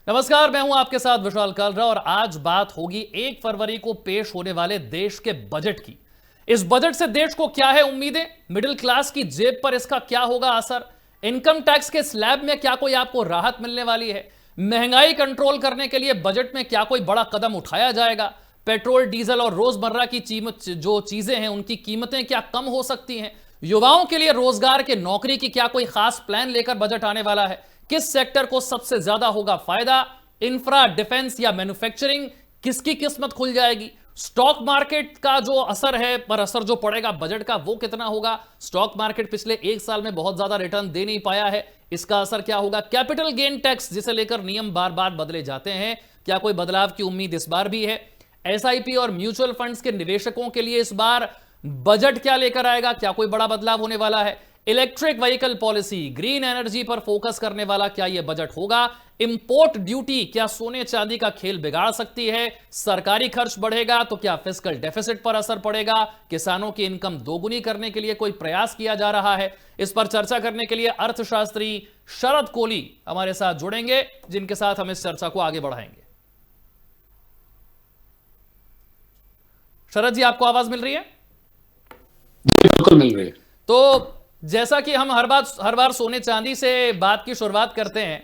नमस्कार, मैं हूं आपके साथ विशाल कालरा और आज बात होगी 1 फरवरी को पेश होने वाले देश के बजट की। इस बजट से देश को क्या है उम्मीदें, मिडिल क्लास की जेब पर इसका क्या होगा असर, इनकम टैक्स के स्लैब में क्या कोई आपको राहत मिलने वाली है, महंगाई कंट्रोल करने के लिए बजट में क्या कोई बड़ा कदम उठाया जाएगा, पेट्रोल डीजल और रोजमर्रा की जो चीजें हैं उनकी कीमतें क्या कम हो सकती हैं, युवाओं के लिए रोजगार के नौकरी की क्या कोई खास प्लान लेकर बजट आने वाला है, किस सेक्टर को सबसे ज्यादा होगा फायदा, इंफ्रा, डिफेंस या मैन्युफैक्चरिंग, किसकी किस्मत खुल जाएगी, स्टॉक मार्केट का जो असर है पर असर जो पड़ेगा बजट का वो कितना होगा, स्टॉक मार्केट पिछले 1 साल में बहुत ज्यादा रिटर्न दे नहीं पाया है, इसका असर क्या होगा, कैपिटल गेन टैक्स जिसे लेकर नियम बार बार बदले जाते हैं, क्या कोई बदलाव की उम्मीद इस बार भी है, एसआईपी और म्यूचुअल फंड्स के निवेशकों के लिए इस बार बजट क्या लेकर आएगा, क्या कोई बड़ा बदलाव होने वाला है, electric vehicle policy, green energy पर फोकस करने वाला क्या यह बजट होगा, इंपोर्ट ड्यूटी क्या सोने चांदी का खेल बिगाड़ सकती है, सरकारी खर्च बढ़ेगा तो क्या फिस्कल डेफिसिट पर असर पड़ेगा, किसानों की इनकम दोगुनी करने के लिए कोई प्रयास किया जा रहा है। इस पर चर्चा करने के लिए अर्थशास्त्री शरद कोली हमारे साथ जुड़ेंगे, जिनके साथ हम इस चर्चा को आगे बढ़ाएंगे। शरद जी, आपको आवाज मिल रही है? बिल्कुल मिल रही है। तो जैसा कि हम हर बार सोने चांदी से बात की शुरुआत करते हैं,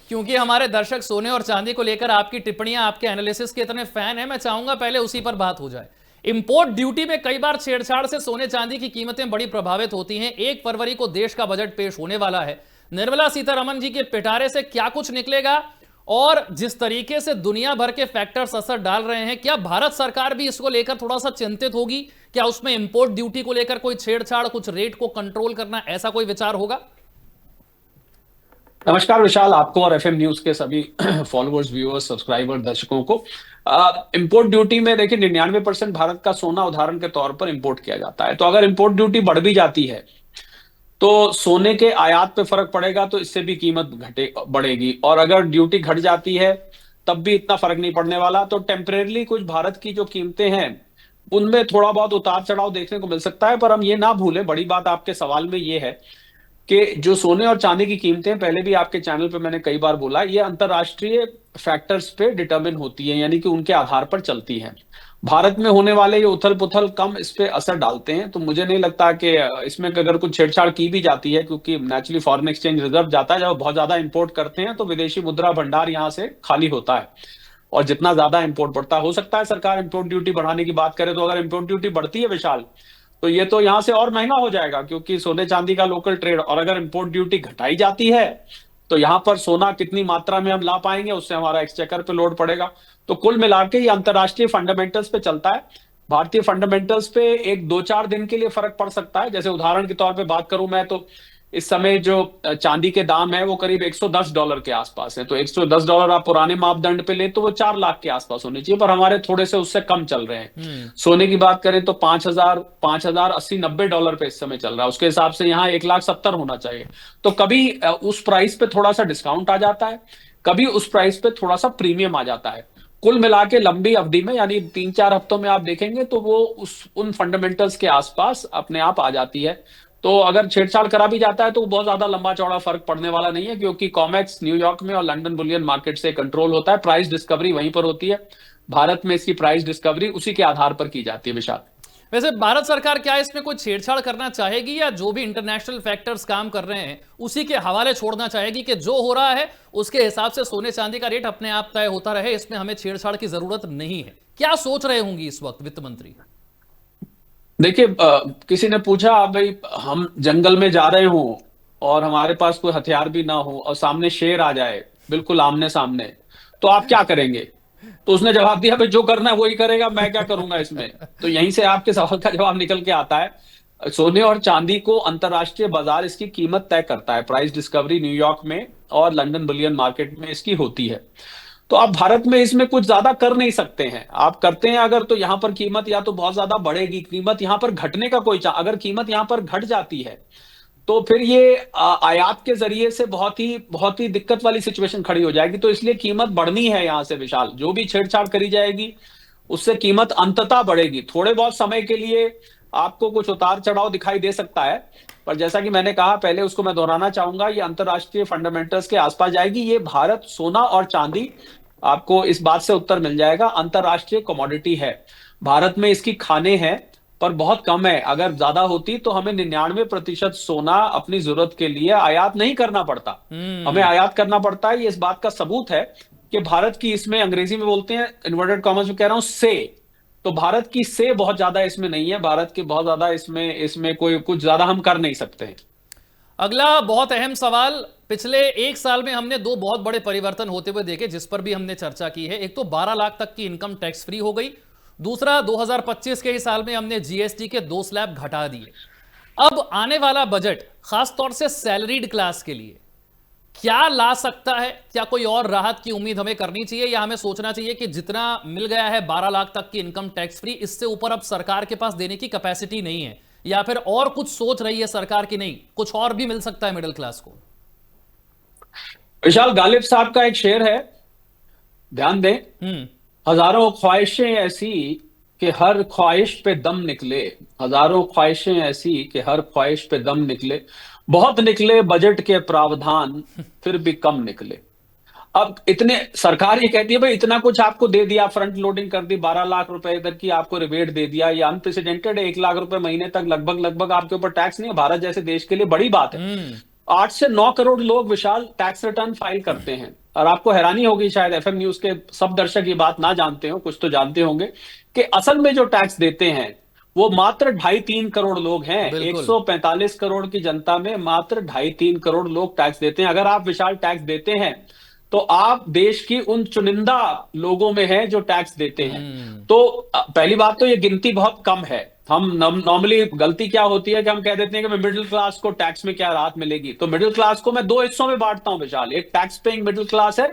क्योंकि हमारे दर्शक सोने और चांदी को लेकर आपकी टिप्पणियां, आपके एनालिसिस के इतने फैन हैं, मैं चाहूंगा पहले उसी पर बात हो जाए। इंपोर्ट ड्यूटी में कई बार छेड़छाड़ से सोने चांदी की कीमतें बड़ी प्रभावित होती हैं। 1 फरवरी को देश का बजट पेश होने वाला है। निर्मला सीतारमण जी के पिटारे से क्या कुछ निकलेगा और जिस तरीके से दुनिया भर के फैक्टर्स असर डाल रहे हैं, क्या भारत सरकार भी इसको लेकर थोड़ा सा चिंतित होगी? क्या उसमें इंपोर्ट ड्यूटी को लेकर कोई छेड़छाड़, कुछ रेट को कंट्रोल करना, ऐसा कोई विचार होगा? नमस्कार विशाल, आपको और एफएम न्यूज के सभी फॉलोअर्स, व्यूअर्स, सब्सक्राइबर, दर्शकों को। इंपोर्ट ड्यूटी में देखिए 99% भारत का सोना उदाहरण के तौर पर इंपोर्ट किया जाता है। तो अगर इंपोर्ट ड्यूटी बढ़ भी जाती है तो सोने के आयात पे फर्क पड़ेगा, तो इससे भी कीमत घटे बढ़ेगी। और अगर ड्यूटी घट जाती है तब भी इतना फर्क नहीं पड़ने वाला। तो टेम्परेरली कुछ भारत की जो कीमतें हैं उनमें थोड़ा बहुत उतार चढ़ाव देखने को मिल सकता है। पर हम ये ना भूलें, बड़ी बात आपके सवाल में ये है कि जो सोने और चांदी की कीमतें, पहले भी आपके चैनल पे मैंने कई बार बोला, ये अंतरराष्ट्रीय फैक्टर्स पे डिटरमिन होती है, यानी कि उनके आधार पर चलती हैं। भारत में होने वाले ये उथल पुथल कम इस पे असर डालते हैं। तो मुझे नहीं लगता कि इसमें अगर कुछ छेड़छाड़ की भी जाती है, क्योंकि नेचुरली फॉरेन एक्सचेंज रिजर्व जाता है, जब बहुत ज्यादा इंपोर्ट करते हैं तो विदेशी मुद्रा भंडार यहाँ से खाली होता है। और जितना ज्यादा इंपोर्ट बढ़ता, हो सकता है सरकार इंपोर्ट ड्यूटी बढ़ाने की बात करे। तो अगर इंपोर्ट ड्यूटी बढ़ती है विशाल, तो ये तो यहां से और महंगा हो जाएगा, क्योंकि सोने चांदी का लोकल ट्रेड। और अगर इंपोर्ट ड्यूटी घटाई जाती है तो यहां पर सोना कितनी मात्रा में हम ला पाएंगे, उससे हमारा एक्सचेकर पे लोड पड़ेगा। तो कुल मिला के ये अंतरराष्ट्रीय फंडामेंटल्स पे चलता है। भारतीय फंडामेंटल्स पे एक 2-4 दिन के लिए फर्क पड़ सकता है। जैसे उदाहरण के तौर पे बात करूं मैं, तो इस समय जो चांदी के दाम है वो करीब $110 के आसपास है। तो $110 आप पुराने मापदंड पे ले तो वो 4 लाख के आसपास होने चाहिए, पर हमारे थोड़े से उससे कम चल रहे हैं। सोने की बात करें तो 5,080-90 डॉलर पे इस समय चल रहा है। उसके हिसाब से यहाँ 1,70,000 होना चाहिए। तो कभी उस प्राइस पे थोड़ा सा डिस्काउंट आ जाता है, कभी उस प्राइस पे थोड़ा सा प्रीमियम आ जाता है। कुल मिला के लंबी अवधि में, यानी 3-4 हफ्तों में आप देखेंगे तो वो उन फंडामेंटल्स के आसपास अपने आप आ जाती है। तो अगर छेड़छाड़ करा भी जाता है तो बहुत ज्यादा लंबा चौड़ा फर्क पड़ने वाला नहीं है, क्योंकि कॉमेक्स न्यूयॉर्क में और लंदन बुलियन मार्केट से कंट्रोल होता है। प्राइस डिस्कवरी वहीं पर होती है। भारत में इसकी प्राइस डिस्कवरी उसी के आधार पर की जाती है विशाल। वैसे भारत सरकार क्या इसमें कोई छेड़छाड़ करना चाहेगी, या जो भी इंटरनेशनल फैक्टर्स काम कर रहे हैं उसी के हवाले छोड़ना चाहेगी कि जो हो रहा है उसके हिसाब से सोने चांदी का रेट अपने आप तय होता रहे, इसमें हमें छेड़छाड़ की जरूरत नहीं है? क्या सोच रहे होंगी इस वक्त वित्त मंत्री? देखिए, किसी ने पूछा, भाई हम जंगल में जा रहे हो और हमारे पास कोई हथियार भी ना हो और सामने शेर आ जाए, बिल्कुल आमने सामने, तो आप क्या करेंगे? तो उसने जवाब दिया, भाई जो करना है वही करेगा, मैं क्या करूंगा इसमें। तो यहीं से आपके सवाल का जवाब निकल के आता है। सोने और चांदी को अंतरराष्ट्रीय बाजार इसकी कीमत तय करता है। प्राइस डिस्कवरी न्यूयॉर्क में और लंदन बुलियन मार्केट में इसकी होती है। तो आप भारत में इसमें कुछ ज्यादा कर नहीं सकते हैं। आप करते हैं अगर, तो यहां पर कीमत या तो बहुत ज्यादा बढ़ेगी, कीमत यहां पर घटने का अगर कीमत यहां पर घट जाती है तो फिर ये आयात के जरिए से बहुत ही दिक्कत वाली सिचुएशन खड़ी हो जाएगी। तो इसलिए कीमत बढ़नी है यहां से विशाल। जो भी छेड़छाड़ करी जाएगी उससे कीमत अंततः बढ़ेगी। थोड़े बहुत समय के लिए आपको कुछ उतार चढ़ाव दिखाई दे सकता है, पर जैसा कि मैंने कहा पहले, उसको मैं दोहराना चाहूंगा, ये अंतरराष्ट्रीय फंडामेंटल्स के आसपास जाएगी। ये भारत सोना और चांदी, आपको इस बात से उत्तर मिल जाएगा, अंतरराष्ट्रीय कमोडिटी है। भारत में इसकी खाने हैं पर बहुत कम है। अगर ज्यादा होती तो हमें 99% सोना अपनी जरूरत के लिए आयात नहीं करना पड़ता। हमें आयात करना पड़ता है। ये इस बात का सबूत है कि भारत की, इसमें अंग्रेजी में बोलते हैं, इन्वर्टेड कॉमर्स में कह रहा हूं, से, तो भारत की से बहुत ज्यादा इसमें नहीं है। भारत के बहुत ज्यादा इसमें इसमें कोई कुछ ज्यादा हम कर नहीं सकते हैं। अगला बहुत अहम सवाल, पिछले एक साल में हमने दो बहुत बड़े परिवर्तन होते हुए देखे जिस पर भी हमने चर्चा की है। एक तो 12 लाख तक की इनकम टैक्स फ्री हो गई, दूसरा 2025 के ही साल में हमने जीएसटी के 2 स्लैब घटा दिए। अब आने वाला बजट खासतौर से सैलरीड क्लास के लिए क्या ला सकता है? क्या कोई और राहत की उम्मीद हमें करनी चाहिए, या हमें सोचना चाहिए कि जितना मिल गया है 12 लाख तक की इनकम टैक्स फ्री, इससे ऊपर अब सरकार के पास देने की कैपेसिटी नहीं है, या फिर और कुछ सोच रही है सरकार की नहीं, कुछ और भी मिल सकता है मिडिल क्लास को? विशाल, गालिब साहब का एक शेर है, ध्यान दें। हजारों ख्वाहिशें ऐसी कि हर ख्वाहिश पे दम निकले, हजारों ख्वाहिशें ऐसी कि हर ख्वाहिश पे दम निकले, बहुत निकले बजट के प्रावधान फिर भी कम निकले। अब इतने, सरकार ये कहती है भाई इतना कुछ आपको दे दिया, फ्रंट लोडिंग कर दी, 12 लाख रुपए तक की आपको रिबेट दे दिया, ये अनप्रेसिडेंटेड है। 1 लाख रुपए महीने तक लगभग लगभग आपके ऊपर टैक्स नहीं है। भारत जैसे देश के लिए बड़ी बात है। 8 से 9 करोड़ लोग विशाल टैक्स रिटर्न फाइल करते हैं। और आपको हैरानी होगी, शायद एफएम न्यूज के सब दर्शक ये बात ना जानते हो, कुछ तो जानते होंगे, कि असल में जो टैक्स देते हैं वो मात्र 2.5-3 करोड़ लोग हैं। 145 करोड़ की जनता में मात्र 2.5-3 करोड़ लोग टैक्स देते हैं। अगर आप विशाल टैक्स देते हैं तो आप देश की उन चुनिंदा लोगों में हैं जो टैक्स देते हैं। तो पहली बात तो ये गिनती बहुत कम है। हम नॉर्मली गलती क्या होती है कि हम कह देते हैं कि मिडिल क्लास को टैक्स में क्या राहत मिलेगी। तो मिडिल क्लास को मैं 2 हिस्सों में बांटता हूं विशाल। एक टैक्स पेइंग मिडिल क्लास है,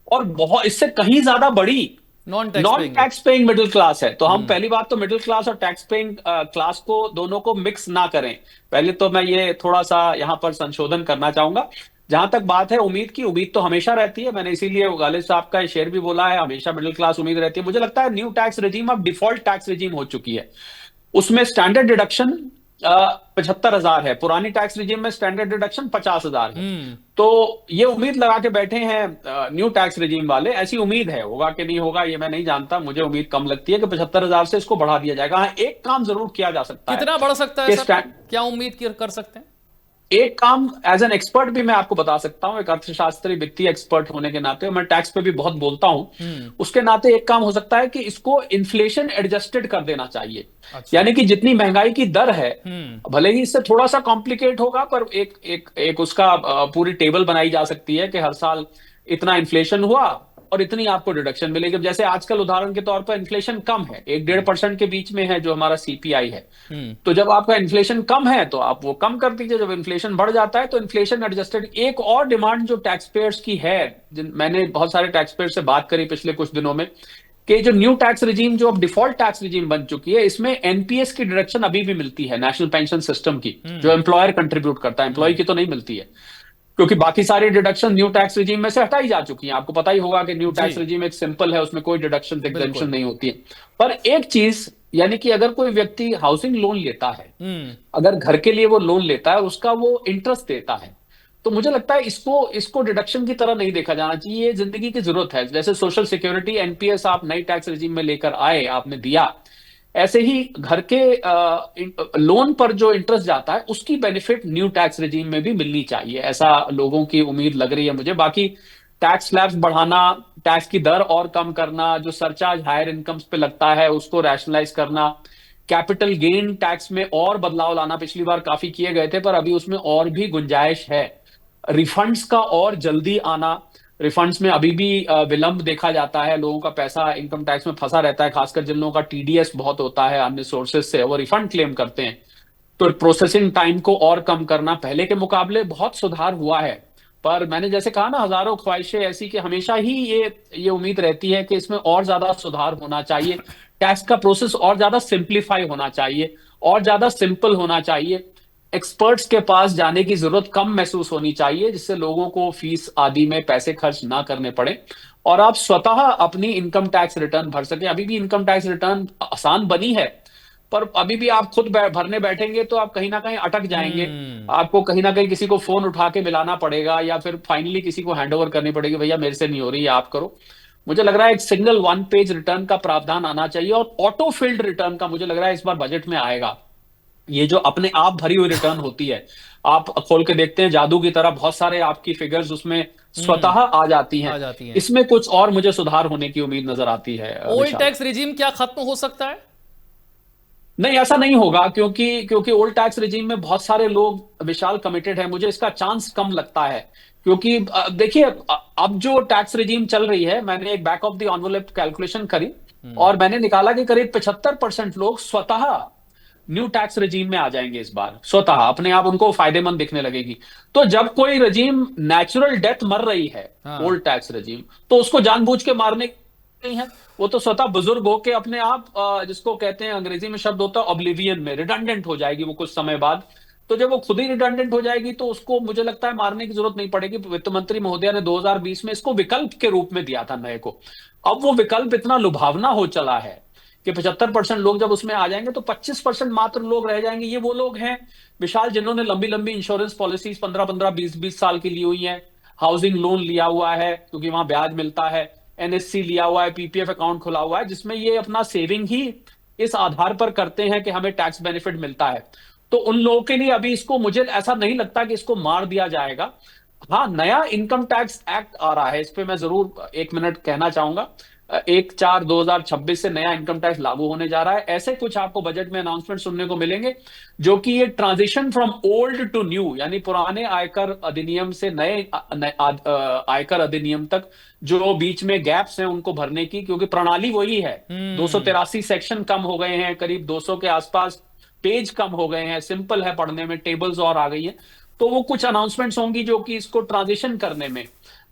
और बहुत इससे कहीं ज्यादा बड़ी non tax paying middle class है। तो हम पहली बात तो मिडिल क्लास और टैक्स पेइंग क्लास को, दोनों को मिक्स ना करें। पहले तो मैं ये थोड़ा सा यहां पर संशोधन करना चाहूंगा। जहां तक बात है उम्मीद की, उम्मीद तो हमेशा रहती है। मैंने इसीलिए गालिब साहब का शेर भी बोला है, हमेशा मिडिल क्लास उम्मीद रहती है। मुझे लगता है न्यू टैक्स रेजिम अब डिफॉल्ट टैक्स रेजिम हो चुकी है। उसमें स्टैंडर्ड डिडक्शन 75,000 है, पुरानी टैक्स रेजिम में स्टैंडर्ड डिडक्शन 50,000 है। तो ये उम्मीद लगा के बैठे हैं न्यू टैक्स रेजिम वाले। ऐसी उम्मीद है, होगा कि नहीं होगा ये मैं नहीं जानता, मुझे उम्मीद कम लगती है कि 75,000 से इसको बढ़ा दिया जाएगा। हाँ, एक काम जरूर किया जा सकता है। कितना बढ़ सकता है सर? क्या उम्मीद कर सकते हैं? एक काम एज एन एक्सपर्ट भी मैं आपको बता सकता हूं, एक अर्थशास्त्री वित्तीय एक्सपर्ट होने के नाते, मैं टैक्स पे भी बहुत बोलता हूं, उसके नाते एक काम हो सकता है कि इसको इन्फ्लेशन एडजस्टेड कर देना चाहिए। अच्छा। यानी कि जितनी महंगाई की दर है, भले ही इससे थोड़ा सा कॉम्प्लिकेट होगा, पर एक उसका पूरी टेबल बनाई जा सकती है कि हर साल इतना इन्फ्लेशन हुआ और इतनी आपको डिडक्शन मिलेगी। जैसे आजकल उदाहरण के तौर पर इन्फ्लेशन कम है, 1-1.5% के बीच में है जो हमारा सीपीआई है। तो जब आपका इन्फ्लेशन कम है तो आप वो कम कर दीजिए। जब इन्फ्लेशन बढ़ जाता है तो इन्फ्लेशन एडजस्टेड। एक और डिमांड जो टैक्स पेयर्स की है, मैंने बहुत सारे टैक्स पेयर से बात करी पिछले कुछ दिनों में, कि जो न्यू टैक्स रिजीम, जो अब डिफॉल्ट टैक्स रिजीम बन चुकी है, इसमें एनपीएस की डिडक्शन अभी भी मिलती है, नेशनल पेंशन सिस्टम की, जो एम्प्लॉयर कंट्रीब्यूट करता है, एम्प्लॉय की तो नहीं मिलती है, क्योंकि बाकी सारी डिडक्शन न्यू टैक्स रिजीम में से हटाई जा चुकी हैं। आपको पता ही होगा कि न्यू टैक्स रिजीम एक सिंपल है, उसमें कोई डिडक्शन एग्जेम्पशन नहीं होती है। पर एक चीज, यानी कि अगर कोई व्यक्ति हाउसिंग लोन लेता है, अगर घर के लिए वो लोन लेता है और उसका वो इंटरेस्ट देता है, तो मुझे लगता है इसको डिडक्शन की तरह नहीं देखा जाना चाहिए। ये जिंदगी की जरूरत है। जैसे सोशल सिक्योरिटी, एनपीएस आप नई टैक्स रिजीम में लेकर आए, आपने दिया, ऐसे ही घर के लोन पर जो इंटरेस्ट जाता है उसकी बेनिफिट न्यू टैक्स रेजिम में भी मिलनी चाहिए। ऐसा लोगों की उम्मीद लग रही है मुझे। बाकी टैक्स स्लैब्स बढ़ाना, टैक्स की दर और कम करना, जो सरचार्ज हायर इनकम्स पे लगता है उसको रैशनलाइज करना, कैपिटल गेन टैक्स में और बदलाव लाना, पिछली बार काफी किए गए थे पर अभी उसमें और भी गुंजाइश है। रिफंड्स का और जल्दी आना, रिफंड्स में अभी भी विलंब देखा जाता है, लोगों का पैसा इनकम टैक्स में फंसा रहता है, खासकर जिन लोगों का टीडीएस बहुत होता है अन्य सोर्सेज से, वो रिफंड क्लेम करते हैं। तो प्रोसेसिंग टाइम को और कम करना, पहले के मुकाबले बहुत सुधार हुआ है, पर मैंने जैसे कहा ना, हजारों ख्वाहिशें ऐसी कि हमेशा ही ये उम्मीद रहती है कि इसमें और ज्यादा सुधार होना चाहिए, टैक्स का प्रोसेस और ज्यादा सिंप्लीफाई होना चाहिए, और ज्यादा सिंपल होना चाहिए, एक्सपर्ट्स के पास जाने की जरूरत कम महसूस होनी चाहिए, जिससे लोगों को फीस आदि में पैसे खर्च ना करने पड़े और आप स्वतः अपनी इनकम टैक्स रिटर्न भर सके। अभी भी इनकम टैक्स रिटर्न आसान बनी है, पर अभी भी आप खुद भरने बैठेंगे तो आप कहीं ना कहीं अटक जाएंगे। हम्म। आपको कहीं ना कहीं किसी को फोन उठा के मिलाना पड़ेगा, या फिर फाइनली किसी को हैंड ओवर करनी पड़ेगी, भैया मेरे से नहीं हो रही है, आप करो। मुझे लग रहा है एक सिंगल वन पेज रिटर्न का प्रावधान आना चाहिए, और ऑटो फिल्ड रिटर्न का मुझे लग रहा है इस बार बजट में आएगा। ये जो अपने आप भरी हुई रिटर्न होती है, आप खोल के देखते हैं जादू की तरह बहुत सारे आपकी फिगर्स उसमें स्वतः आ जाती आ हैं। जाती हैं। इसमें कुछ और मुझे सुधार होने की उम्मीद नजर आती है ओल्ड विशाल। टैक्स रिजीम क्या खत्म हो सकता है? नहीं, ऐसा नहीं होगा, क्योंकि क्योंकि ओल्ड टैक्स रिजीम में बहुत सारे लोग विशाल कमिटेड है। मुझे इसका चांस कम लगता है, क्योंकि देखिए अब जो टैक्स रिजीम चल रही है, मैंने एक back of the envelope calculation करी, हम्म। और मैंने निकाला कि करीब 75% लोग स्वतः न्यू टैक्स रजीम में आ जाएंगे इस बार, स्वतः अपने आप उनको फायदेमंद दिखने लगेगी। तो जब कोई रजीम नेचुरल डेथ मर रही है, हाँ। ओल्ड टैक्स रजीम, तो उसको जानबूझ के मारने नहीं है। वो तो स्वतः बुजुर्ग होके अपने आप जिसको कहते हैं अंग्रेजी में शब्द होता है ऑब्लिवियन में, रिडंडेंट हो जाएगी वो कुछ समय बाद। तो जब वो खुद ही रिडंडेंट हो जाएगी तो उसको मुझे लगता है मारने की जरूरत नहीं पड़ेगी। वित्त मंत्री महोदया ने 2020 में इसको विकल्प के रूप में दिया था नए को। अब वो विकल्प इतना लुभावना हो चला है कि 75% लोग जब उसमें आ जाएंगे तो 25% मात्र लोग रह जाएंगे। ये वो लोग हैं विशाल जिन्होंने लंबी लंबी इंश्योरेंस पॉलिसीज 15-15 20-20 साल की ली हुई हैं, हाउसिंग लोन लिया हुआ है क्योंकि वहां ब्याज मिलता है, एनएससी लिया हुआ है, पीपीएफ अकाउंट खुला हुआ है, जिसमें ये अपना सेविंग ही इस आधार पर करते हैं कि हमें टैक्स बेनिफिट मिलता है। तो उन लोगों के लिए अभी इसको मुझे ऐसा नहीं लगता कि इसको मार दिया जाएगा। हाँ, नया इनकम टैक्स एक्ट आ रहा है, इस पे मैं जरूर 1 मिनट कहना चाहूंगा। 1/4/2026 से नया इनकम टैक्स लागू होने जा रहा है। ऐसे कुछ आपको बजट में अनाउंसमेंट सुनने को मिलेंगे जो कि ये transition from old to new, यानी पुराने आयकर अधिनियम से नए आयकर अधिनियम तक जो बीच में गैप्स हैं उनको भरने की, क्योंकि प्रणाली वही है। हम्म। 283 सेक्शन कम हो गए हैं, करीब 200 के आसपास पेज कम हो गए हैं, सिंपल है पढ़ने में, टेबल्स और आ गई है। तो वो कुछ अनाउंसमेंट्स होंगी जो कि इसको ट्रांजिशन करने में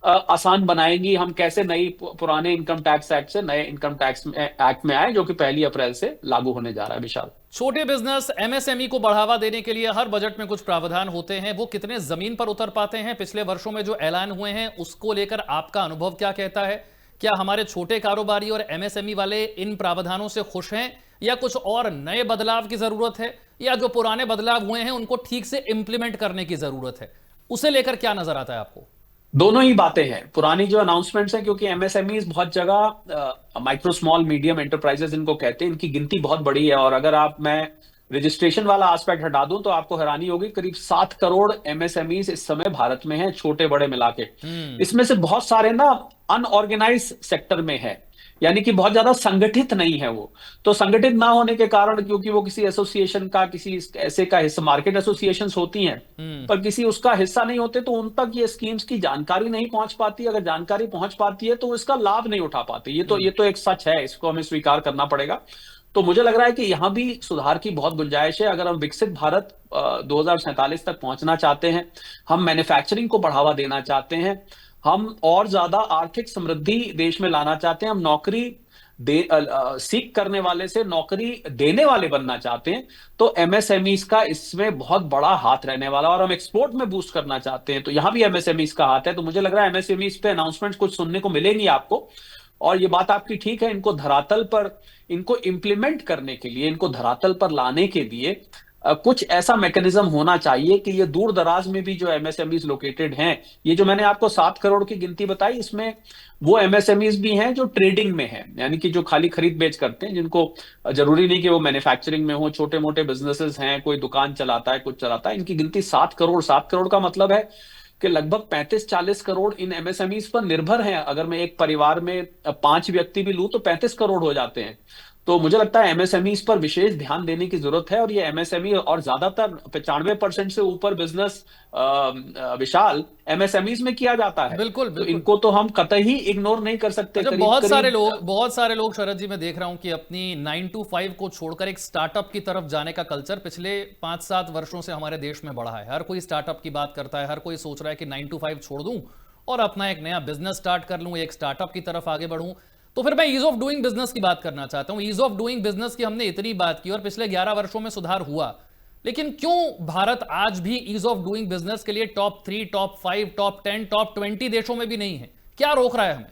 आसान बनाएंगी। हम कैसे नई पुराने इनकम टैक्स एक्ट से नए इनकम टैक्स एक्ट में आए, जो कि 1 अप्रैल से लागू होने जा रहा है विशाल। छोटे बिजनेस एमएसएमई को बढ़ावा देने के लिए हर बजट में कुछ प्रावधान होते हैं, वो कितने जमीन पर उतर पाते हैं? पिछले वर्षों में जो ऐलान हुए हैं उसको लेकर आपका अनुभव क्या कहता है? क्या हमारे छोटे कारोबारी और एमएसएमई वाले इन प्रावधानों से खुश हैं, या कुछ और नए बदलाव की जरूरत है, या जो पुराने बदलाव हुए हैं उनको ठीक से इंप्लीमेंट करने की जरूरत है? उसे लेकर क्या नजर आता है आपको? दोनों ही बातें हैं। पुरानी जो अनाउंसमेंट्स हैं, क्योंकि एमएसएमई बहुत जगह माइक्रो स्मॉल मीडियम एंटरप्राइजेस इनको कहते हैं, इनकी गिनती बहुत बड़ी है। और अगर आप मैं रजिस्ट्रेशन वाला एस्पेक्ट हटा दूं तो आपको हैरानी होगी, करीब 7 करोड़ एमएसएमईज इस समय भारत में हैं, छोटे बड़े मिला के। हम्म। इसमें से बहुत सारे ना अनऑर्गेनाइज सेक्टर में है, यानी कि बहुत ज्यादा संगठित नहीं है वो। तो संगठित ना होने के कारण, क्योंकि वो किसी एसोसिएशन का, किसी ऐसे का हिस्सा, मार्केट एसोसिएशन होती हैं हम्म। पर किसी उसका हिस्सा नहीं होते, तो उन तक ये स्कीम्स की जानकारी नहीं पहुंच पाती। अगर जानकारी पहुंच पाती है तो वो इसका लाभ नहीं उठा पाते। ये तो एक सच है, इसको हमें स्वीकार करना पड़ेगा। तो मुझे लग रहा है कि यहां भी सुधार की बहुत गुंजाइश है। अगर हम विकसित भारत 2047 तक पहुंचना चाहते हैं, हम मैन्युफैक्चरिंग को बढ़ावा देना चाहते हैं, हम और ज्यादा आर्थिक समृद्धि देश में लाना चाहते हैं, हम नौकरी सीख करने वाले से नौकरी देने वाले बनना चाहते हैं, तो एमएसएमईज का इसमें बहुत बड़ा हाथ रहने वाला। और हम एक्सपोर्ट में बूस्ट करना चाहते हैं तो यहां भी एमएसएमईज का हाथ है। तो मुझे लग रहा है एमएसएमईज पे अनाउंसमेंट कुछ सुनने को मिलेंगी आपको। और ये बात आपकी ठीक है, इनको धरातल पर, इनको इंप्लीमेंट करने के लिए, इनको धरातल पर लाने के लिए कुछ ऐसा मैकेनिज्म होना चाहिए कि ये दूर दराज में भी जो एमएसएमईज लोकेटेड हैं, ये जो मैंने आपको 7 करोड़ की गिनती बताई, इसमें वो एमएसएमईज भी हैं जो ट्रेडिंग में हैं, यानी कि जो खाली खरीद बेच करते हैं, जिनको जरूरी नहीं कि वो मैन्युफैक्चरिंग में हो, छोटे मोटे बिजनेसेस हैं, कोई दुकान चलाता है, कुछ चलाता है। इनकी गिनती 7 करोड़। 7 करोड़ का मतलब है कि लगभग 35-40 करोड़ इन एमएसएमईज पर निर्भर हैं। अगर मैं एक परिवार में 5 व्यक्ति भी लूं तो 35 करोड़ हो जाते हैं। तो मुझे लगता है एमएसएमईज पर विशेष ध्यान देने की जरूरत है। और ये एमएसएमई और ज्यादातर 95% से ऊपर बिजनेस विशाल एमएसएमईज में किया जाता है। बिल्कुल तो बिल्कुल। इनको तो हम कतई इग्नोर नहीं कर सकते। अच्छा, करीब करीब बहुत सारे लोग शरद जी, मैं देख रहा हूं कि अपनी 9 to 5 को छोड़कर एक स्टार्टअप की तरफ जाने का कल्चर पिछले 5-7 वर्षों से हमारे देश में बढ़ा है। हर कोई स्टार्टअप की बात करता है, हर कोई सोच रहा है कि 9 to 5 छोड़ दूं और अपना एक नया बिजनेस स्टार्ट कर लूं, एक स्टार्टअप की तरफ आगे बढ़ूं। तो फिर मैं ईज ऑफ डूइंग बिजनेस की बात करना चाहता हूं। ईज ऑफ डूइंग बिजनेस की हमने इतनी बात की और पिछले 11 वर्षों में सुधार हुआ, लेकिन क्यों भारत आज भी ईज ऑफ डूइंग बिजनेस के लिए टॉप 3, टॉप 5, टॉप 10, टॉप 20 देशों में भी नहीं है? क्या रोक रहा है हमें?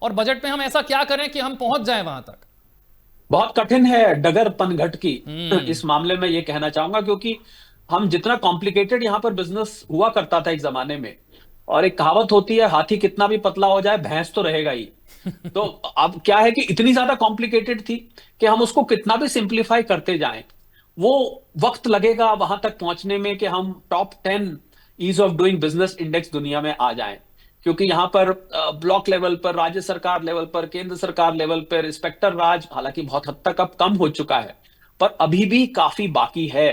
और बजट में हम ऐसा क्या करें कि हम पहुंच जाएं वहां तक? बहुत कठिन है डगर पनघट की हम्म। इस मामले में ये कहना चाहूंगा, क्योंकि हम जितना कॉम्प्लिकेटेड यहाँ पर बिजनेस हुआ करता था एक जमाने में, और एक कहावत होती है, हाथी कितना भी पतला हो जाए भैंस तो रहेगा ही। तो अब क्या है कि इतनी ज्यादा कॉम्प्लिकेटेड थी कि हम उसको कितना भी सिंप्लीफाई करते जाएं, वो वक्त लगेगा वहां तक पहुंचने में कि हम top 10 ease of doing business index दुनिया में आ जाएं। क्योंकि यहाँ पर ब्लॉक लेवल पर, राज्य सरकार लेवल पर, केंद्र सरकार लेवल पर इंस्पेक्टर राज हालांकि बहुत हद तक अब कम हो चुका है, पर अभी भी काफी बाकी है।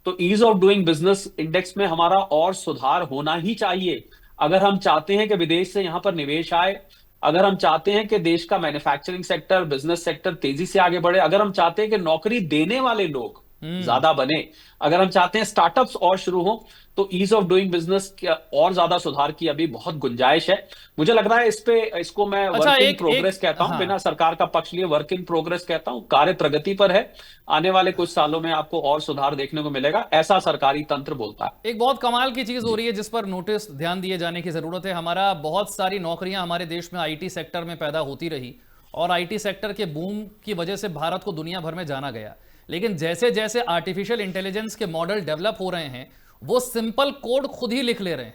तो ease of doing business index में हमारा और सुधार होना ही चाहिए, अगर हम चाहते हैं कि विदेश से यहाँ पर निवेश आए, अगर हम चाहते हैं कि देश का मैन्युफैक्चरिंग सेक्टर, बिजनेस सेक्टर तेजी से आगे बढ़े, अगर हम चाहते हैं कि नौकरी देने वाले लोग हम्म। ज्यादा बने, अगर हम चाहते हैं स्टार्टअप्स और शुरू हो, तो ईज ऑफ डूइंग बिजनेस और ज्यादा सुधार की अभी बहुत गुंजाइश है। मुझे लग रहा है इस पे, इसको मैं अच्छा, वर्क इन एक एक प्रोग्रेस कहता हूं, हाँ, बिना सरकार का पक्ष लिए वर्क इन प्रोग्रेस कहता हूं, कार्य प्रगति पर है। आने वाले कुछ सालों में आपको और सुधार देखने को मिलेगा, ऐसा सरकारी तंत्र बोलता है। एक बहुत कमाल की चीज हो जी। रही है जिस पर नोटिस ध्यान दिए जाने की जरूरत है। हमारा बहुत सारी नौकरियां हमारे देश में आईटी सेक्टर में पैदा होती रही, और आईटी सेक्टर के बूम की वजह से भारत को दुनिया भर में जाना गया। लेकिन जैसे जैसे आर्टिफिशियल इंटेलिजेंस के मॉडल डेवलप हो रहे हैं, वो सिंपल कोड खुद ही लिख ले रहे हैं।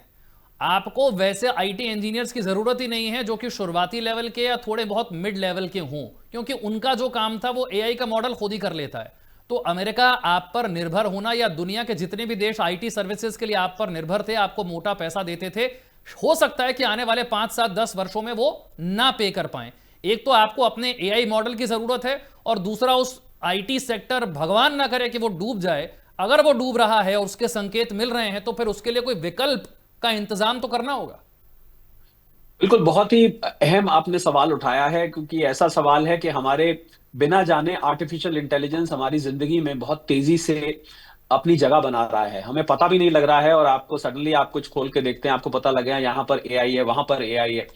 आपको वैसे आईटी इंजीनियर्स की जरूरत ही नहीं है जो कि शुरुआती लेवल के या थोड़े बहुत मिड लेवल के हों, क्योंकि उनका जो काम था वो एआई का मॉडल खुद ही कर लेता है। तो अमेरिका आप पर निर्भर होना, या दुनिया के जितने भी देश आईटी सर्विसेज के लिए आप पर निर्भर थे, आपको मोटा पैसा देते थे, हो सकता है कि आने वाले 5 7 10 वर्षों में वो ना पे कर पाए। एक तो आपको अपने एआई मॉडल की जरूरत है, और दूसरा उस आईटी सेक्टर, भगवान ना करे कि वो डूब जाए, अगर वो डूब रहा है और उसके संकेत मिल रहे हैं, तो फिर उसके लिए कोई विकल्प का इंतजाम तो करना होगा। बिल्कुल, बहुत ही अहम आपने सवाल उठाया है, क्योंकि ऐसा सवाल है कि हमारे बिना जाने आर्टिफिशियल इंटेलिजेंस हमारी जिंदगी में बहुत तेजी से अपनी जगह बना रहा है, हमें पता भी नहीं लग रहा है, और आपको सडनली आप कुछ खोल के देखते हैं, आपको पता लगे यहाँ पर एआई है, वहां पर एआई है।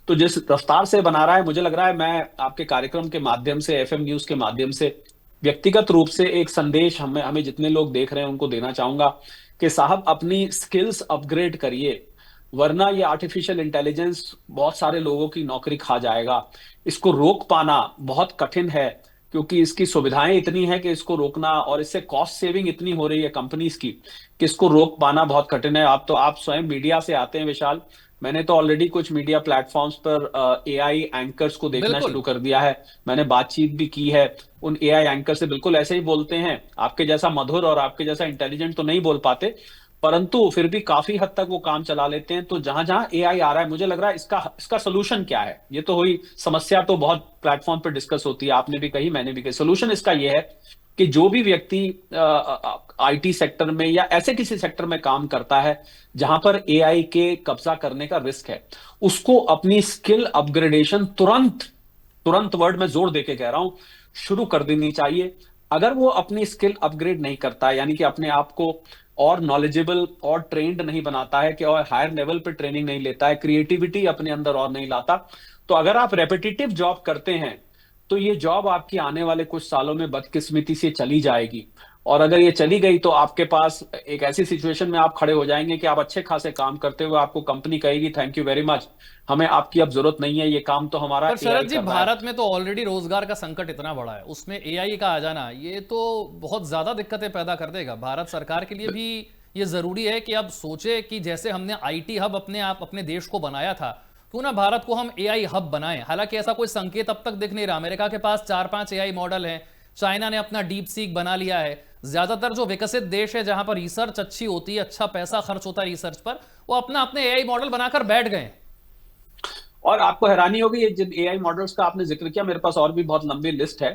तो जिस रफ्तार से बना रहा है, मुझे लग रहा है, मैं आपके कार्यक्रम के माध्यम से, एफएम न्यूज के माध्यम से व्यक्तिगत रूप से एक संदेश हमें हमें जितने लोग देख रहे हैं उनको देना चाहूंगा कि साहब अपनी स्किल्स अपग्रेड करिए, वरना ये आर्टिफिशियल इंटेलिजेंस बहुत सारे लोगों की नौकरी खा जाएगा। इसको रोक पाना बहुत कठिन है, क्योंकि इसकी सुविधाएं इतनी हैं कि इसको रोकना, और इससे कॉस्ट सेविंग इतनी हो रही है कंपनीज की कि इसको रोक पाना बहुत कठिन है। आप स्वयं मीडिया से आते हैं विशाल, मैंने तो ऑलरेडी कुछ मीडिया प्लेटफॉर्म्स पर एआई एंकर्स को देखना बिल्कुल। शुरू कर दिया है, मैंने बातचीत भी की है उन एआई एंकर से, बिल्कुल ऐसे ही बोलते हैं, आपके जैसा मधुर और आपके जैसा इंटेलिजेंट तो नहीं बोल पाते, परंतु फिर भी काफी हद तक वो काम चला लेते हैं। तो जहां जहां एआई आ रहा है, मुझे लग रहा है इसका इसका सोल्यूशन क्या है, ये तो हुई समस्या, तो बहुत प्लेटफॉर्म पर डिस्कस होती है, आपने भी कही मैंने भी कही। सोल्यूशन इसका ये है कि जो भी व्यक्ति आईटी सेक्टर में या ऐसे किसी सेक्टर में काम करता है जहां पर एआई के कब्जा करने का रिस्क है, उसको अपनी स्किल अपग्रेडेशन तुरंत, तुरंत वर्ड में जोर देके कह रहा हूं, शुरू कर देनी चाहिए। अगर वो अपनी स्किल अपग्रेड नहीं करता है, यानी कि अपने आप को और नॉलेजेबल और ट्रेंड नहीं बनाता है, कि और हायर लेवल पे ट्रेनिंग नहीं लेता है, क्रिएटिविटी अपने अंदर और नहीं लाता, तो अगर आप रेपिटेटिव जॉब करते हैं, तो ये जॉब आपकी आने वाले कुछ सालों में बदकिस्मती से चली जाएगी। और अगर ये चली गई तो आपके पास एक ऐसी सिचुएशन में आप खड़े हो जाएंगे कि आप अच्छे खासे काम करते हुए आपको कंपनी कहेगी थैंक यू वेरी मच, हमें आपकी अब जरूरत नहीं है, ये काम तो हमारा पर एआई शरद जी, कर रहा है। भारत में तो ऑलरेडी रोजगार का संकट इतना बड़ा है, उसमें एआई का आ जाना ये तो बहुत ज्यादा दिक्कतें पैदा कर देगा। भारत सरकार के लिए भी ये जरूरी है कि अब सोचे कि जैसे हमने आईटी हब अपने आप अपने देश को बनाया था, क्यों ना भारत को हम एआई हब बनाएं। हालांकि ऐसा कोई संकेत अब तक दिख नहीं रहा। अमेरिका के पास 4 5 एआई मॉडल हैं, चाइना ने अपना डीप सीक बना लिया है। ज्यादातर जो विकसित देश है जहां पर रिसर्च अच्छी होती है, अच्छा पैसा खर्च होता है रिसर्च पर, वो अपना अपने एआई मॉडल बनाकर बैठ गए हैं। और आपको हैरानी होगी, ये जिन एआई मॉडल्स का आपने जिक्र किया, मेरे पास और भी बहुत लंबी लिस्ट है,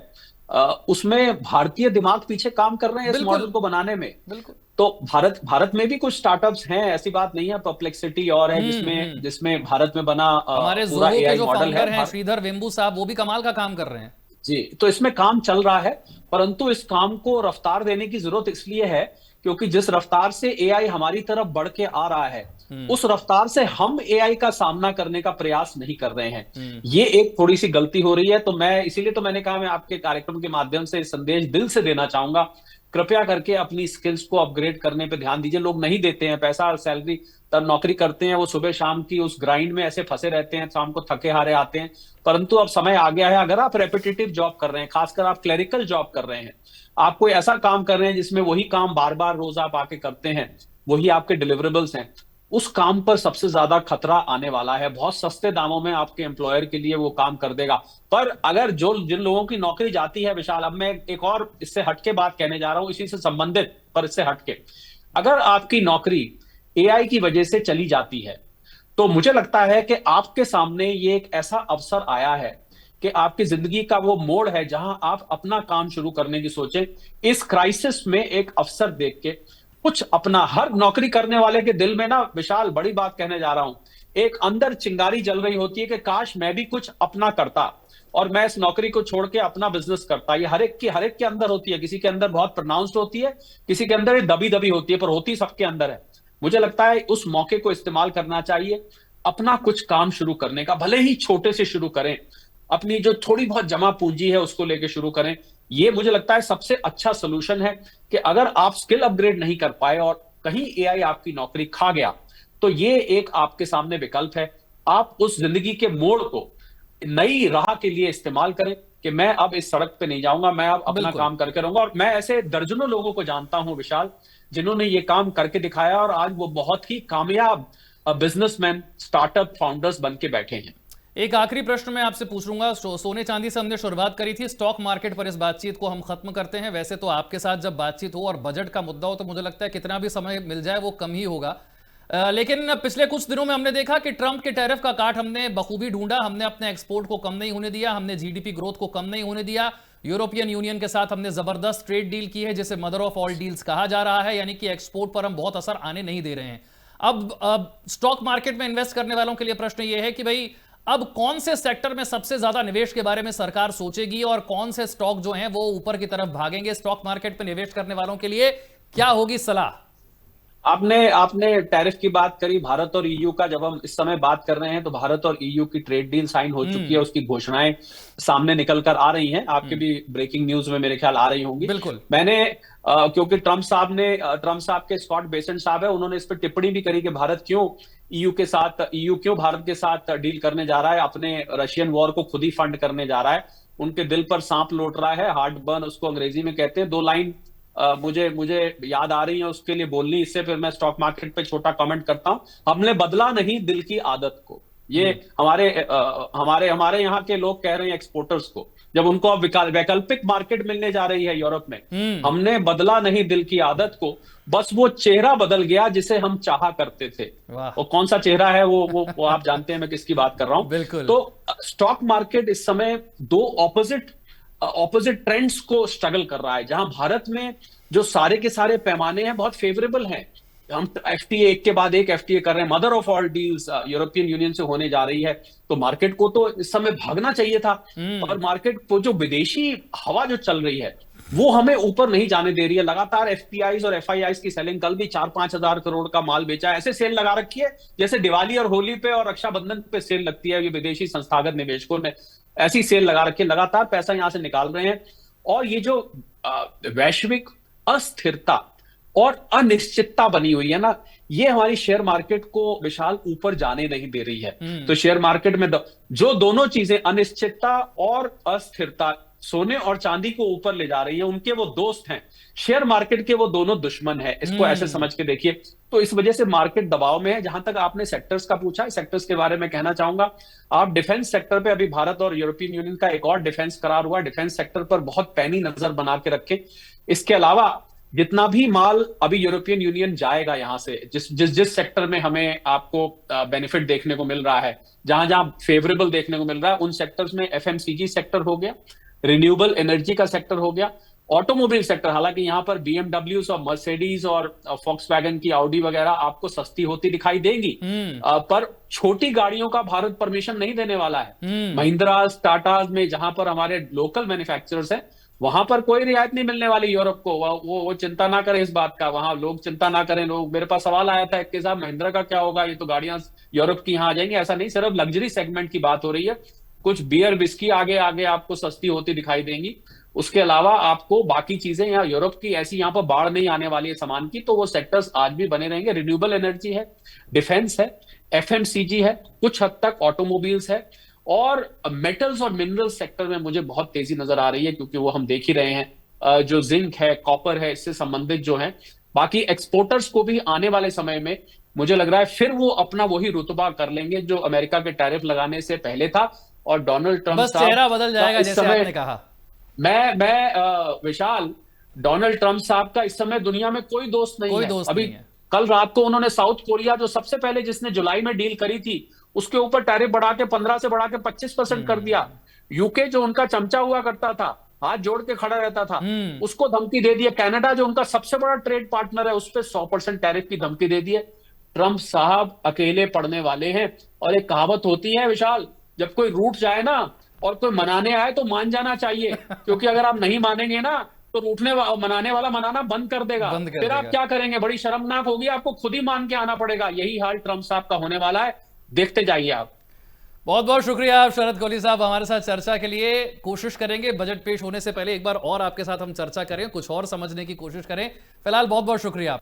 उसमें भारतीय दिमाग पीछे काम कर रहे हैं इस बिल्कुल। मॉडल को बनाने में। बिल्कुल। तो भारत भारत में भी कुछ स्टार्टअप्स हैं, ऐसी बात नहीं है, परप्लेक्सिटी और है जिसमें हम्म। जिसमें भारत में बना हमारे पूरा जोहो के एआई जो मॉडल है। फाउंडर हैं श्रीधर वेम्बू साहब, वो भी कमाल का काम कर रहे हैं। जी, तो इसमें काम चल रहा है, परंतु इस काम को रफ्तार देने की जरूरत इसलिए है क्योंकि जिस रफ्तार से एआई हमारी तरफ बढ़ के आ रहा है, हम्म। उस रफ्तार से हम एआई का सामना करने का प्रयास नहीं कर रहे हैं। हम्म। ये एक थोड़ी सी गलती हो रही है। तो मैं इसीलिए तो मैंने कहा, मैं आपके कार्यक्रम के माध्यम से संदेश दिल से देना चाहूंगा, कृपया करके अपनी स्किल्स को अपग्रेड करने पे ध्यान दीजिए। लोग नहीं देते हैं पैसा और सैलरी, नौकरी करते हैं वो सुबह शाम की उस ग्राइंड में ऐसे फंसे रहते हैं, शाम को थके हारे आते हैं। परंतु अब समय आ गया है, अगर आप रेपिटेटिव जॉब कर रहे हैं, खासकर आप क्लेरिकल जॉब कर रहे हैं, आप कोई ऐसा काम कर रहे हैं जिसमें वही काम बार बार रोज आप आके करते हैं, वही आपके डिलीवरेबल्स हैं, उस काम पर सबसे ज्यादा खतरा आने वाला है। बहुत सस्ते दामों में आपके एम्प्लॉयर के लिए वो काम कर देगा। पर अगर जो जिन लोगों की नौकरी जाती है विशाल, अब मैं एक और इससे हटके बात कहने जा रहा हूं, इसी से संबंधित पर इससे हटके, अगर आपकी नौकरी एआई की वजह से चली जाती है, तो मुझे लगता है कि आपके सामने ये एक ऐसा अवसर आया है कि आपकी जिंदगी का वो मोड़ है जहां आप अपना काम शुरू करने की सोचें। इस क्राइसिस में एक अवसर देख के कुछ अपना, हर नौकरी करने वाले के दिल में ना विशाल, बड़ी बात कहने जा रहा हूं, एक अंदर चिंगारी जल रही होती है कि काश मैं भी कुछ अपना करता और मैं इस नौकरी को छोड़ के अपना बिजनेस करता। ये हर एक के अंदर होती है। किसी के अंदर बहुत प्रोनाउंस्ड होती है, किसी के अंदर दबी दबी होती है, पर होती सबके अंदर है। मुझे लगता है उस मौके को इस्तेमाल करना चाहिए, अपना कुछ काम शुरू करने का, भले ही छोटे से शुरू करें, अपनी जो थोड़ी बहुत जमा पूंजी है उसको लेके शुरू करें। ये मुझे लगता है सबसे अच्छा सोल्यूशन है कि अगर आप स्किल अपग्रेड नहीं कर पाए और कहीं एआई आपकी नौकरी खा गया, तो ये एक आपके सामने विकल्प है। आप उस जिंदगी के मोड़ को नई राह के लिए इस्तेमाल करें कि मैं अब इस सड़क पे नहीं जाऊंगा, मैं अब अपना बिल्कुल। काम करके रहूंगा। और मैं ऐसे दर्जनों लोगों को जानता हूं विशाल, जिन्होंने ये काम करके दिखाया और आज वो बहुत ही कामयाब बिजनेसमैन, स्टार्टअप फाउंडर्स बन के बैठे हैं। एक आखिरी प्रश्न मैं आपसे पूछ लूंगा। सोने चांदी से हमने शुरुआत करी थी, स्टॉक मार्केट पर इस बातचीत को हम खत्म करते हैं। वैसे तो आपके साथ जब बातचीत हो और बजट का मुद्दा हो तो मुझे लगता है कितना भी समय मिल जाए वो कम ही होगा। लेकिन पिछले कुछ दिनों में हमने देखा कि ट्रंप के टैरिफ का काट हमने बखूबी ढूंढा। हमने अपने एक्सपोर्ट को कम नहीं होने दिया, हमने जीडीपी ग्रोथ को कम नहीं होने दिया। यूरोपियन यूनियन के साथ हमने जबरदस्त ट्रेड डील की है, जिसे मदर ऑफ ऑल डील्स कहा जा रहा है, यानी कि एक्सपोर्ट पर हम बहुत असर आने नहीं दे रहे हैं। अब स्टॉक मार्केट में इन्वेस्ट करने वालों के लिए प्रश्न यह है कि भाई अब कौन से सेक्टर में सबसे ज्यादा निवेश के बारे में सरकार सोचेगी और कौन से स्टॉक जो हैं वो ऊपर की तरफ भागेंगे। स्टॉक मार्केट में निवेश करने वालों के लिए क्या होगी सलाह? आपने आपने टैरिफ की बात करी, भारत और ईयू का जब हम इस समय बात कर रहे हैं तो भारत और ईयू की ट्रेड डील साइन हो चुकी है, उसकी घोषणाएं सामने निकल कर आ रही हैं। आपके भी ब्रेकिंग न्यूज में मेरे ख्याल आ रही होंगी। बिल्कुल। मैंने क्योंकि ट्रंप साहब के स्कॉट बेसेंट साहब है, उन्होंने इस पर टिप्पणी भी करी कि भारत क्यों ईयू क्यों भारत के साथ डील करने जा रहा है, अपने रशियन वॉर को खुद ही फंड करने जा रहा है। उनके दिल पर सांप लौट रहा है, हार्ट बर्न उसको अंग्रेजी में कहते हैं। दो लाइन मुझे याद आ रही है उसके लिए बोलनी, इससे फिर मैं स्टॉक मार्केट पे छोटा कमेंट करता हूं। हमने बदला नहीं दिल की आदत को। ये हमारे यहाँ के लोग कह रहे हैं एक्सपोर्टर्स को, जब उनको अब वैकल्पिक मार्केट मिलने जा रही है यूरोप में। हमने बदला नहीं दिल की आदत को, बस वो चेहरा बदल गया जिसे हम चाहा करते थे। वो कौन सा चेहरा है वो आप जानते हैं मैं किसकी बात कर रहा हूं। बिल्कुल। तो स्टॉक मार्केट इस समय दो ऑपोजिट ट्रेंड्स को स्ट्रगल कर रहा है। जहां भारत में जो सारे के सारे पैमाने हैं बहुत फेवरेबल हैं, हम एफटीए एक के बाद एक एफटीए कर रहे हैं, mother of all deals European union से होने जा रही है, तो मार्केट को तो इस समय भागना चाहिए था। और मार्केट को जो विदेशी हवा जो चल रही है वो हमें ऊपर नहीं जाने दे रही है। लगातार एफपीआईज और एफआईआईज की सेलिंग, कल भी 4-5 हजार करोड़ का माल बेचा है। ऐसे सेल लगा रखी है जैसे दिवाली और होली पे और रक्षाबंधन पे सेल लगती है। ये विदेशी संस्थागत निवेशकों ने ऐसी सेल लगा रखी है, लगातार पैसा यहां से निकाल रहे हैं। और ये जो वैश्विक अस्थिरता और अनिश्चितता बनी हुई है ना, ये हमारी शेयर मार्केट को विशाल ऊपर जाने नहीं दे रही है। तो शेयर मार्केट में जो दोनों चीजें, अनिश्चितता और अस्थिरता, सोने और चांदी को ऊपर ले जा रही है, उनके वो दोस्त हैं। शेयर मार्केट के वो दोनों दुश्मन है, इसको ऐसे समझ के देखिए। तो इस वजह से मार्केट दबाव में है। जहां तक आपने सेक्टर्स का पूछा, सेक्टर्स के बारे में कहना चाहूंगा। आप डिफेंस सेक्टर पे, अभी भारत और यूरोपियन यूनियन का एक और डिफेंस करार हुआ, डिफेंस सेक्टर पर बहुत पैनी नजर बना के रखें। इसके अलावा जितना भी माल अभी यूरोपियन यूनियन जाएगा यहां से, जिस सेक्टर में हमें आपको बेनिफिट देखने को मिल रहा है, जहां जहां फेवरेबल देखने को मिल रहा है, उन सेक्टर्स में एफएमसीजी सेक्टर हो गया, रिन्यूएबल एनर्जी का सेक्टर हो गया, ऑटोमोबाइल सेक्टर। हालांकि यहां पर बीएमडब्ल्यूज और मर्सिडीज और फॉक्सवैगन की ऑडी वगैरह आपको सस्ती होती दिखाई देंगी, पर छोटी गाड़ियों का भारत परमिशन नहीं देने वाला है। महिंद्रा, टाटा में जहां पर हमारे लोकल मैन्युफैक्चरर्स हैं, वहां पर कोई रियायत नहीं मिलने वाली यूरोप को। वो चिंता ना करें इस बात का, वहां लोग चिंता ना करें। लोग, मेरे पास सवाल आया था कि साहब महिंद्रा का क्या होगा, ये तो गाड़ियां यूरोप की यहाँ आ जाएंगी। ऐसा नहीं, सिर्फ लग्जरी सेगमेंट की बात हो रही है। कुछ बियर विस्की आगे आगे आपको सस्ती होती दिखाई देंगी। उसके अलावा आपको बाकी चीजें, यहाँ यूरोप की ऐसी यहाँ पर बाढ़ नहीं आने वाली है सामान की, तो वो सेक्टर्स आज भी बने रहेंगे। रिन्यूएबल एनर्जी है, डिफेंस है, एफएमसीजी है, कुछ हद तक ऑटोमोबाइल्स है, और मेटल्स और मिनरल्स सेक्टर में मुझे बहुत तेजी नजर आ रही है, क्योंकि वो हम देख ही रहे हैं जो जिंक है, कॉपर है, इससे संबंधित जो है। बाकी एक्सपोर्टर्स को भी आने वाले समय में मुझे लग रहा है फिर वो अपना वही रुतबा कर लेंगे जो अमेरिका के टैरिफ लगाने से पहले था। और डोनाल्ड ट्रंप बस साहब चेहरा बदल का जाएगा इस जैसे समय, आपने कहा। विशाल, डोनाल्ड ट्रंप साहब का इस समय दुनिया में कोई दोस्त नहीं कोई है। दोस्त अभी नहीं है। कल रात को उन्होंने साउथ कोरिया, जो सबसे पहले जिसने जुलाई में डील करी थी, उसके ऊपर टैरिफ बढ़ा के 15 से बढ़ा के 25% कर दिया। यूके जो उनका चमचा हुआ करता था, हाथ जोड़ के खड़ा रहता था, हम्म। उसको धमकी दे दी है। कनाडा जो उनका सबसे बड़ा ट्रेड पार्टनर है, उस पर 100% टैरिफ की धमकी दे दी है। ट्रंप साहब अकेले पड़ने वाले हैं। और एक कहावत होती है विशाल, जब कोई रूठ जाए ना और कोई मनाने आए तो मान जाना चाहिए, क्योंकि अगर आप नहीं मानेंगे ना तो मनाने वाला मनाना बंद कर देगा। बंद कर फिर आप देगा। क्या करेंगे? बड़ी शर्मनाक होगी, आपको खुद ही मान के आना पड़ेगा। यही हाल ट्रंप साहब का होने वाला है, देखते जाइए आप। बहुत बहुत शुक्रिया आप शरद कोहली साहब हमारे साथ चर्चा के लिए। कोशिश करेंगे बजट पेश होने से पहले एक बार और आपके साथ हम चर्चा करें, कुछ और समझने की कोशिश करें। फिलहाल बहुत बहुत शुक्रिया।